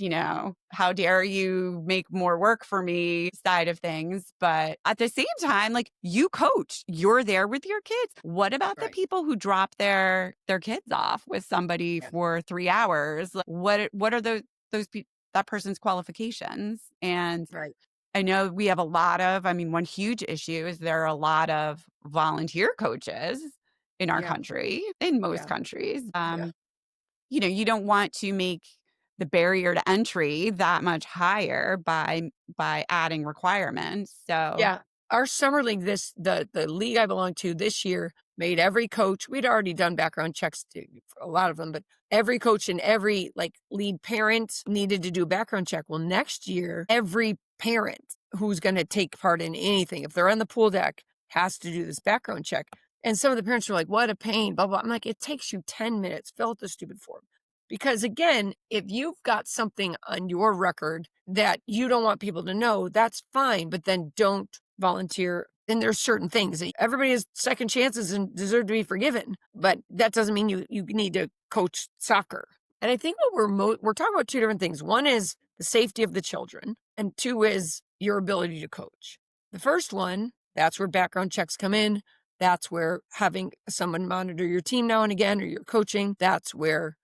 how dare you make more work for me side of things. But at the same time, like, you coach, you're there with your kids. What about the Right. people who drop their kids off with somebody Yeah. for 3 hours? Like, what are those people? That person's qualifications. And Right. I know we have one huge issue is there are a lot of volunteer coaches in our Yeah. country, in most Yeah. countries. Yeah. You don't want to make the barrier to entry that much higher by adding requirements. So, Yeah. Our summer league, the league I belong to this year made every coach. We'd already done background checks to for a lot of them, but every coach and every like lead parent needed to do a background check. Well, next year, every parent who's going to take part in anything, if they're on the pool deck, has to do this background check. And some of the parents were like, "What a pain!" Blah blah. I'm like, "It takes you 10 minutes. Fill out the stupid form." Because again, if you've got something on your record that you don't want people to know, that's fine, but then don't volunteer. And there's certain things that everybody has second chances and deserve to be forgiven, but that doesn't mean you need to coach soccer. And I think what we're talking about two different things. One is the safety of the children, and two is your ability to coach. The first one, that's where background checks come in. That's where having someone monitor your team now and again, or your coaching. That's where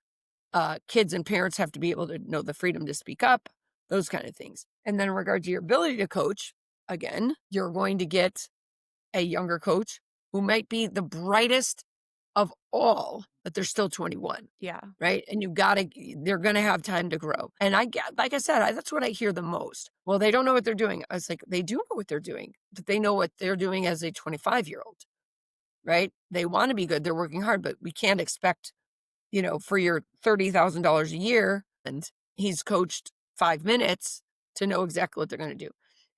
kids and parents have to be able to know the freedom to speak up, those kind of things. And then in regard to your ability to coach, again, you're going to get a younger coach who might be the brightest of all, but they're still 21, yeah. right? And they're going to have time to grow. And like I said, that's what I hear the most. Well, they don't know what they're doing. I was like, they do know what they're doing, but they know what they're doing as a 25-year-old, right? They want to be good. They're working hard, but we can't expect for your $30,000 a year, and he's coached 5 minutes to know exactly what they're going to do.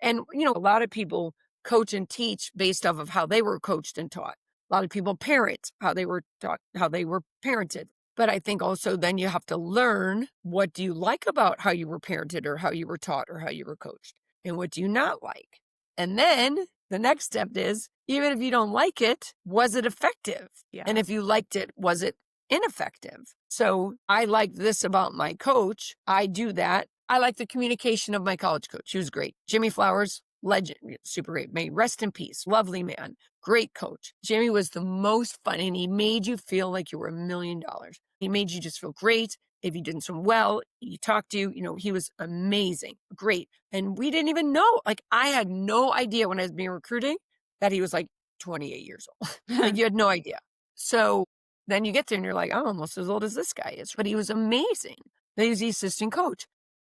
And, a lot of people coach and teach based off of how they were coached and taught. A lot of people parent how they were taught, how they were parented. But I think also then you have to learn, what do you like about how you were parented or how you were taught or how you were coached? And what do you not like? And then the next step is, even if you don't like it, was it effective? Yeah. And if you liked it, was it ineffective? So I like this about my coach. I do that. I like the communication of my college coach. He was great. Jimmy Flowers, legend, super great. May rest in peace. Lovely man. Great coach. Jimmy was the most fun, and he made you feel like you were $1,000,000. He made you just feel great. If you didn't swim well, he talked to you. He was amazing. Great. And we didn't even know. Like, I had no idea when I was being recruiting that he was like 28 years old. Like, you had no idea. So then you get there and you're like, I'm almost as old as this guy is. But he was amazing. Then he was the assistant coach.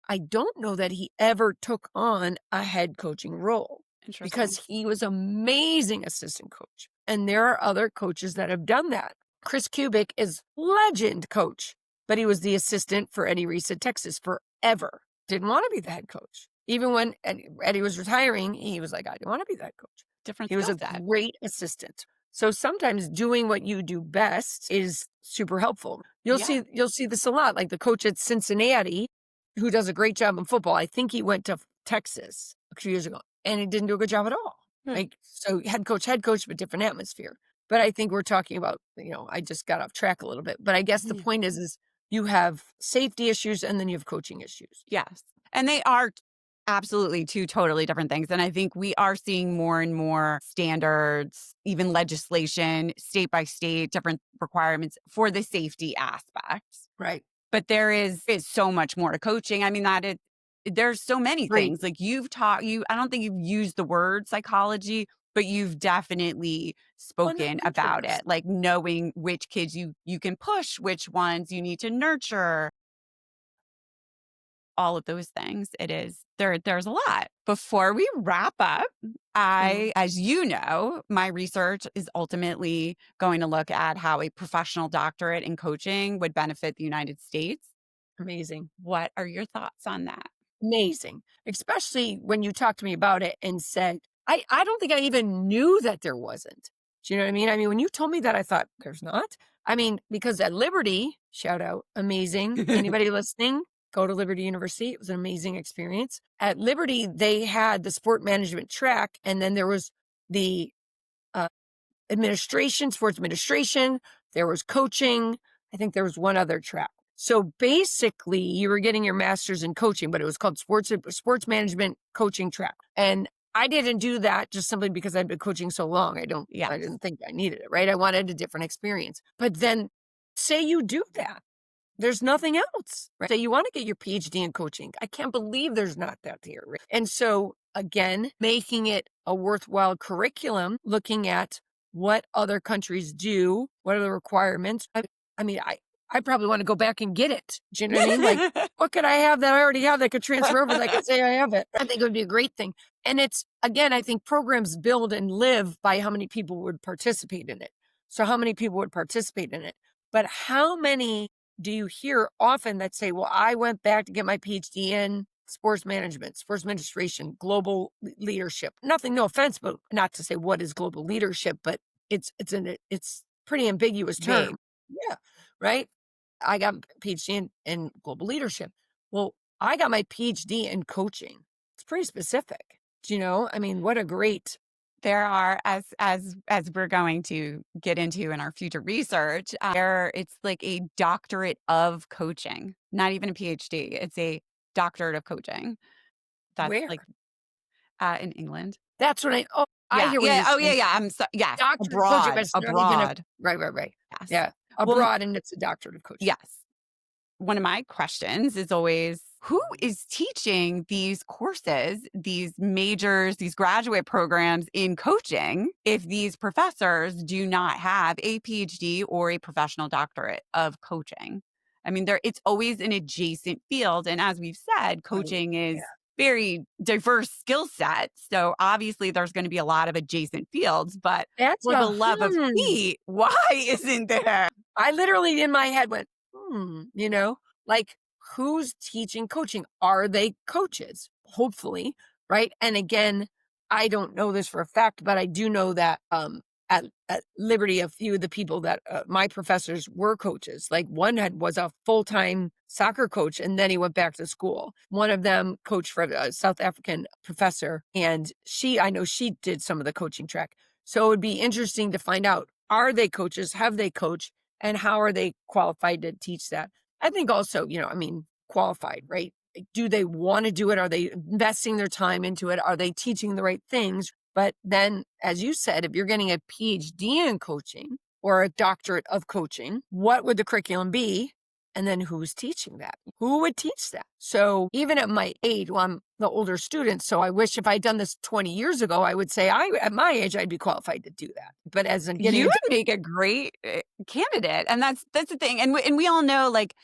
I don't know that he ever took on a head coaching role Interesting. because he was amazing assistant coach. And there are other coaches that have done that. Chris Kubik is legend coach, but he was the assistant for Eddie Reese at Texas forever. Didn't want to be the head coach. Even when Eddie was retiring, he was like, I didn't want to be that coach. Different He was skill a set. great assistant. So sometimes doing what you do best is super helpful. You'll Yeah. see this a lot. Like the coach at Cincinnati, who does a great job in football. I think he went to Texas a few years ago, and he didn't do a good job at all. Hmm. Like, so head coach, but different atmosphere. But I think we're talking about, I just got off track a little bit. But I guess the Yeah. point is you have safety issues and then you have coaching issues. Yes. And they are absolutely two totally different things. And I think we are seeing more and more standards, even legislation, state by state, different requirements for the safety aspects. Right. But there is so much more to coaching. I mean, there's so many Great. things. Like, I don't think you've used the word psychology but you've definitely spoken about 100%. it, like knowing which kids you can push, which ones you need to nurture, all of those things. There's a lot. Before we wrap up, Mhm. as you know, my research is ultimately going to look at how a professional doctorate in coaching would benefit the United States. Amazing. What are your thoughts on that? Amazing. Especially when you talked to me about it and said, I don't think I even knew that there wasn't. Do you know what I mean? I mean, when you told me that, I thought, there's not. I mean, because at Liberty, shout out, amazing. Anybody listening, go to Liberty University. It was an amazing experience. At Liberty, they had the sport management track, and then there was the uh, administration, sports administration, there was coaching. I think there was one other track. So basically, you were getting your master's in coaching, but it was called sports management coaching track. And I didn't do that just simply because I'd been coaching so long. I Yes. didn't think I needed it, right? I wanted a different experience. But then say you do that. There's nothing else, right? So you want to get your PhD in coaching. I can't believe there's not that here. Right? And so again, making it a worthwhile curriculum, looking at what other countries do, what are the requirements. I mean, I probably want to go back and get it. Do you know what I mean? Like, what could I have that I already have that could transfer over that I could say I have it? I think it would be a great thing. And it's, again, I think programs build and live by how many people would participate in it. So how many people would participate in it? But how many do you hear often that say, well, I went back to get my PhD in sports management, sports administration, global leadership? Nothing, no offense, but not to say what is global leadership, but it's pretty ambiguous Vague. term. Yeah. Right. I got a PhD in global leadership. Well, I got my PhD in coaching. It's pretty specific. Do you know? I mean, what a great There are, as we're going to get into in our future research, it's like a doctorate of coaching, not even a PhD. It's a doctorate of coaching. That's where. like in England. That's what I Yeah, hear what yeah. you're Oh, yeah, saying. yeah. Yes, Doctorate of coaching, but abroad, it's not even a abroad. right, right, right. Yes. Yeah, Well, abroad, and it's a doctorate of coaching. yes. One of my questions is always who is teaching these courses, these majors, these graduate programs in coaching if these professors do not have a PhD or a professional doctorate of coaching? I mean, it's always an adjacent field. And as we've said, Right. coaching Yeah. is very diverse skill set. So obviously there's going to be a lot of adjacent fields, but That's for the love of Pete, why isn't there? I literally in my head went, you know, like who's teaching coaching? Are they coaches? Hopefully, right? And again, I don't know this for a fact, but I do know that at Liberty, a few of the people that my professors were coaches. Like one was a full-time soccer coach, and then he went back to school. One of them coached for a South African professor, and I know she did some of the coaching track. So it would be interesting to find out, are they coaches? Have they coached? And how are they qualified to teach that? I think also, I mean, qualified, right? Like, do they want to do it? Are they investing their time into it? Are they teaching the right things? But then, as you said, if you're getting a PhD in coaching or a doctorate of coaching, what would the curriculum be? And then who's teaching that? Who would teach that? So even at my age, well, I'm the older student. So I wish if I'd done this 20 years ago, I would say at my age, I'd be qualified to do that. But as I'm getting You into, would make a great candidate, and that's the thing, and we all know, like,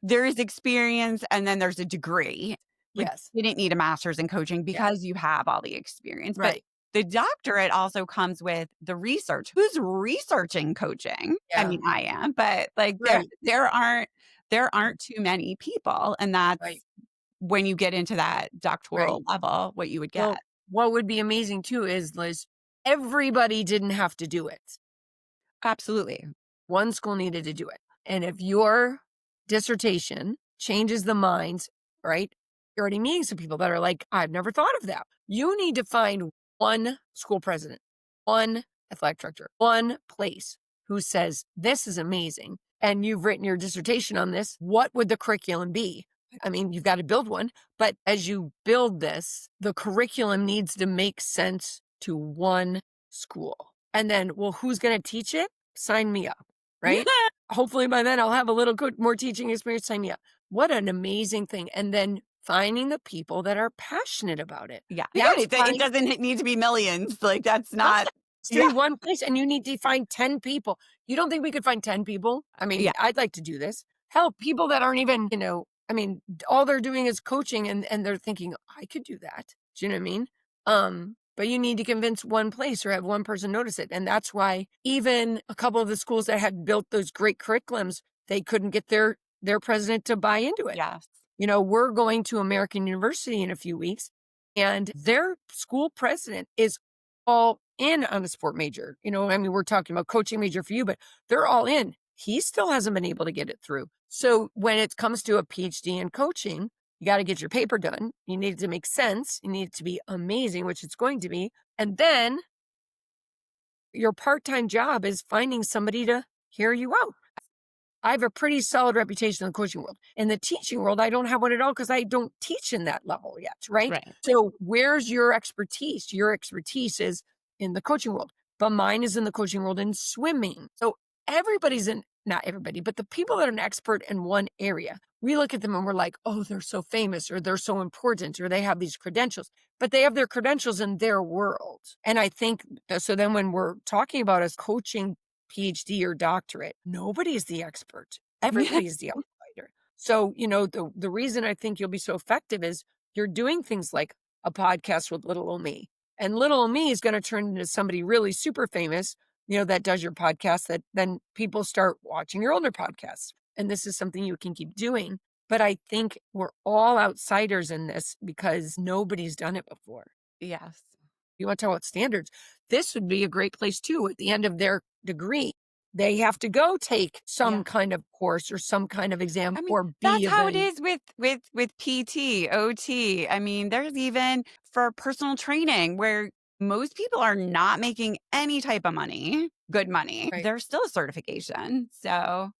there is experience and then there's a degree. Like, yes, you didn't need a master's in coaching yeah, because you have all the experience, but right. the doctorate also comes with the research. Who's researching coaching? I Yeah, mean, I am, but, like, right, there aren't too many people, and that's right, when you get into that doctoral right. level, what you would get. Well, what would be amazing too is, Liz, everybody didn't have to do it. Absolutely. One school needed to do it. And if your dissertation changes the minds, right? You're already meeting some people that are like, I've never thought of that. You need to find one school president, one athletic director, one place who says, this is amazing. And you've written your dissertation on this. What would the curriculum be? I mean, you've got to build one. But as you build this, the curriculum needs to make sense to one school. And then, well, who's going to teach it? Sign me up, right? Hopefully by then I'll have a little more teaching experience. Sign me up. What an amazing thing. And then finding the people that are passionate about it. Yeah. Again, That's it doesn't need to be millions. Like, that's nothing. not, It's to yeah. be one place, and you need to find 10 people. You don't think we could find 10 people? I Yeah. mean, I'd like to do this. Hell, people that aren't even, I mean, all they're doing is coaching, and they're thinking, I could do that. Do you know what I mean? But you need to convince one place or have one person notice it. And that's why even a couple of the schools that had built those great curriculums, they couldn't get their president to buy into it. Yes. We're going to American University in a few weeks, and their school president is all in on a sport major. I mean, we're talking about coaching major for you, but they're all in. He still hasn't been able to get it through. So when it comes to a PhD in coaching, you got to get your paper done. You need it to make sense. You need it to be amazing, which it's going to be. And then your part-time job is finding somebody to hear you out. I have a pretty solid reputation in the coaching world. In the teaching world, I don't have one at all because I don't teach in that level yet, right? Right. So where's your expertise? Your expertise is in the coaching world, but mine is in the coaching world in swimming. So not everybody, but the people that are an expert in one area, we look at them and we're like, oh, they're so famous, or they're so important, or they have these credentials, but they have their credentials in their world. And I think, so then when we're talking about us coaching PhD or doctorate, nobody's the expert. Everybody's the outsider. So, the reason I think you'll be so effective is you're doing things like a podcast with little old me. And little old me is going to turn into somebody really super famous, that does your podcast, that then people start watching your older podcasts. And this is something you can keep doing. But I think we're all outsiders in this because nobody's done it before. Yes. You want to talk about standards? This would be a great place too. At the end of their degree, they have to go take some kind of course or some kind of exam, I mean, or be that's how it is with PT, OT. I mean, there's even for personal training where most people are not making any type of money, good money. Right. There's still a certification. So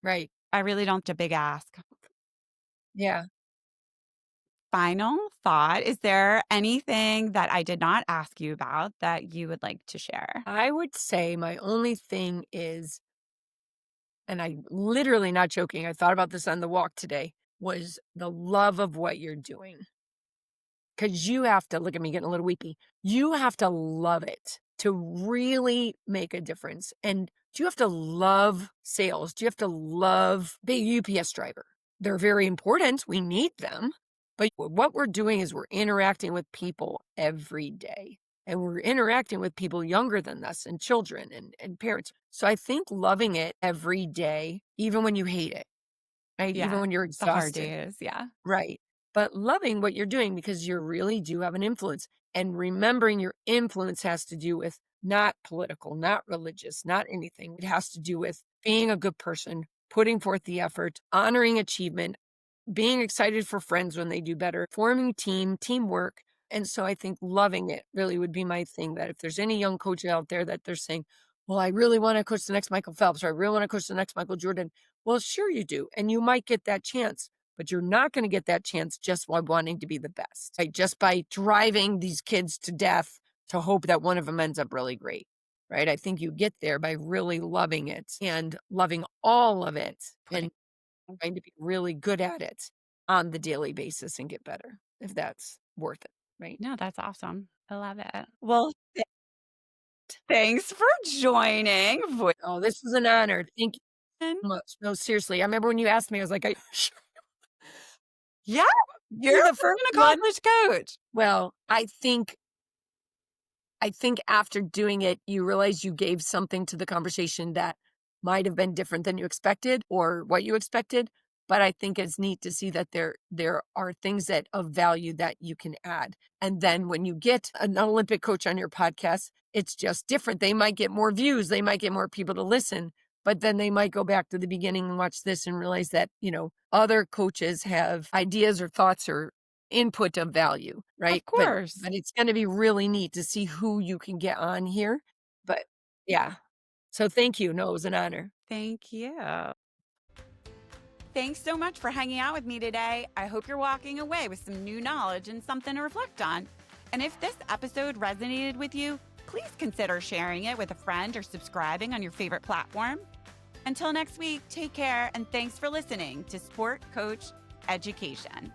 Right. I really don't a big ask. Yeah. Final thought. Is there anything that I did not ask you about that you would like to share? I would say my only thing is, and I'm literally not joking, I thought about this on the walk today, was the love of what you're doing. Because you have to, look at me getting a little weepy, you have to love it to really make a difference. And do you have to love sales? Do you have to love being a UPS driver? They're very important. We need them. But what we're doing is we're interacting with people every day. And we're interacting with people younger than us, and children and parents. So I think loving it every day, even when you hate it, right? Even Yeah. when you're The hard exhausted. days. Yeah. Right. But loving what you're doing because you really do have an influence. And remembering your influence has to do with not political, not religious, not anything. It has to do with being a good person, putting forth the effort, honoring achievement, being excited for friends when they do better, forming teamwork. And so I think loving it really would be my thing, that if there's any young coach out there that they're saying, well, I really want to coach the next Michael Phelps, or I really want to coach the next Michael Jordan. Well, sure you do. And you might get that chance, but you're not going to get that chance just by wanting to be the best, right? Just by driving these kids to death to hope that one of them ends up really great, right? I think you get there by really loving it and loving all of it, and trying to be really good at it on the daily basis and get better, if that's worth it, right? No, that's awesome. I love it. Well, thanks for joining. Oh, this was an honor. Thank you Voice. so much. No, seriously. I remember when you asked me, I was like, Yeah, you're you're the an first one. accomplished coach. Well, I think after doing it, you realize you gave something to the conversation that might have been different than you expected or what you expected. But I think it's neat to see that there are things that of value that you can add. And then when you get an Olympic coach on your podcast, it's just different. They might get more views. They might get more people to listen. But then they might go back to the beginning and watch this and realize that, other coaches have ideas or thoughts or input of value, right? Of course. But it's going to be really neat to see who you can get on here. But yeah. So thank you. No, it was an honor. Thank you. Thanks so much for hanging out with me today. I hope you're walking away with some new knowledge and something to reflect on. And if this episode resonated with you, please consider sharing it with a friend or subscribing on your favorite platform. Until next week, take care, and thanks for listening to Sport Coach Education.